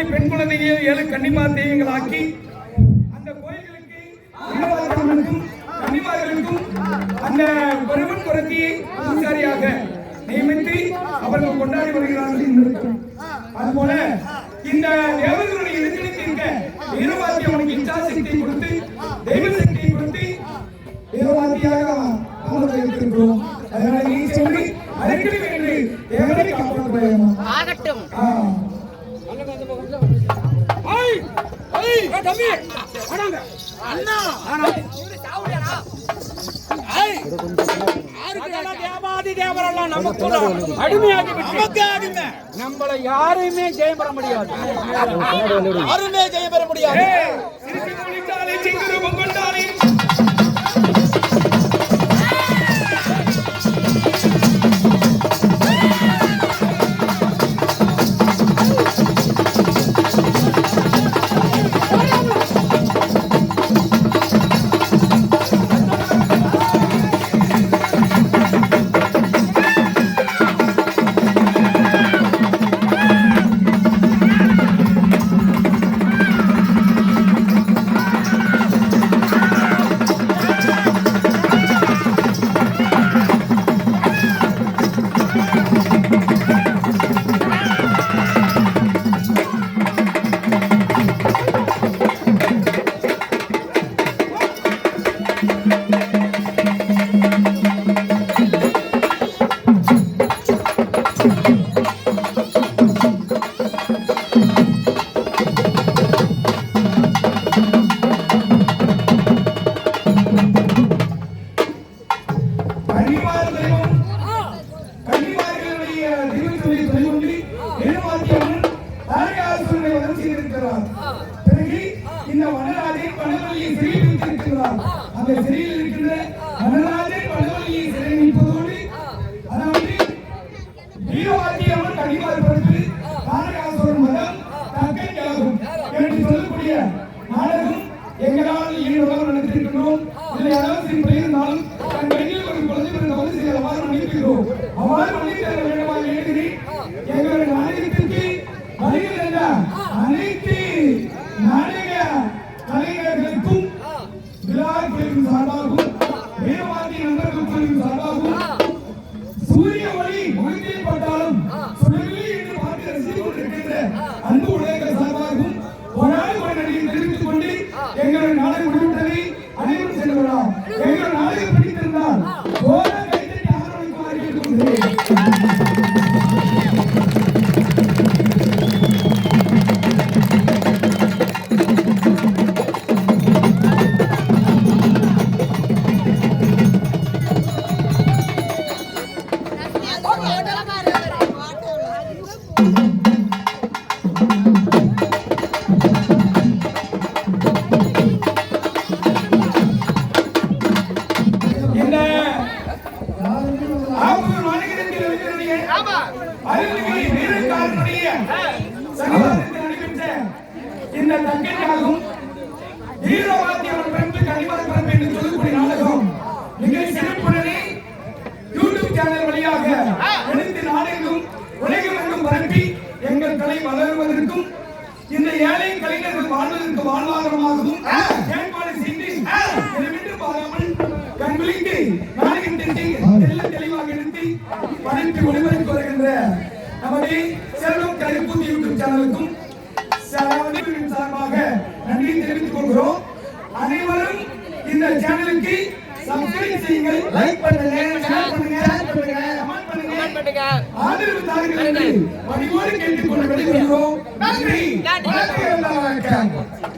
மாதிரி பெண் குழந்தைகள் 7 கன்னிமார் தெய்வங்களாக்கி அந்த கோயில்களுக்கு கன்னிமார்களுக்கும் அந்த பெருமன் குரத்தியை பூசாரியாக நியமித்து அவர்கள் கொண்டாடி வருகிறார்கள். அதுபோல இந்த தேவர்களுடைய எதிர்க்க வீரவாதி அவனுக்கு இச்சாசக்தியை கொடுத்து தெய்வ சக்தியை கொடுத்து வீரவாதியாக இருக்கின்றோம். அதனால நீ சொல்லி அழைக்க வேண்டி தேவனை காப்பாற்றுவோம். ஆகட்டும். நம்மளை யாரையுமே ஜெயம் பெற முடியாது. யாருமே ஜெயம் பெற முடியாது. இந்த வனராஜன் பணவழியை சிறையில் வைத்திருக்கிறார். அந்த சிறையில் இருக்கின்ற வனராஜன் பணவழியை சிறை வைப்பதோடு அதாவது வீரவாக்கியம்மன் கனிமார் பிறகு தாரகாசுரன் மதம் தக்கையாகும் என்று சொல்லக்கூடிய நாடகம் எங்களால் ஈடுபட நடத்திருக்கிறோம். இதில் அரசின் பெயர்ந்தாலும் தன் கையில் ஒரு குழந்தை பிறந்தபோது சில அவ்வாறு மன்னிக்கிறோம். அவ்வாறு மன்னித்து தர வேண்டுமாக எழுதி எங்களுடைய நாடகத்திற்கு வருகின்ற அனைத்து நாடக கலைஞர்களுக்கும் விழாக்களின் சார்பாகவும் வீரவாதி நண்பர்கள் குழுவின் சார்பாகவும் சூரிய ஒளி முகத்தில் பட்டாலும் சுடவில்லை என்று பார்த்து ரசித்துக் கொண்டிருக்கின்ற அன்பு உலகங்கள் சார்பாகவும் ஒரு நடிகை தெரிவித்துக் கொண்டு எங்களுடைய நாடகம் முடிவிட்டதை அனைவரும் சென்று விடலாம். எங்கள் நாடகம் பிடித்திருந்தால் கைத்தட்டி ஆதரவளிக்குமாறு கேட்டுக்கொள்கிறேன். இந்த தங்கையாகும் வீரவாத்தியம்மன் பெண் கனிமார் பிறப்பு என்று சொல்லக்கூடிய நாடகம் மிக சிறப்புடனே யூடியூப் சேனல் வழியாக அனைத்து நாடெங்கும் உலகமெங்கும் பரப்பி எங்கள் கலை வளருவதற்கும் இந்த ஏழை கலைஞர்கள் வாழ்வதற்கு வாழ்வாதாரமாகவும் ஏற்பாடு செய்து விட்டு பாராமல் கண்விழித்து நாடகம் தெளிவாக எடுத்து படைத்து ஒளிபரப்பு வருகின்ற நமது செல்வம் கலைப்பூத்தி யூடியூப் சேனலுக்கும் சார்பாக நன்றி தெரிவித்துக் கொள்கிறோம். அனைவரும் இந்த சேனலுக்கு சப்ஸ்கிரைப் செய்யுங்கள், லைக் பண்ணுங்க, ஷேர் பண்ணுங்க, கமெண்ட் பண்ணுங்க, ஆதரவு தாருங்கள் என்று பணிவோடு கேட்டுக்கொண்டு விடைபெறுகிறோம். நன்றி.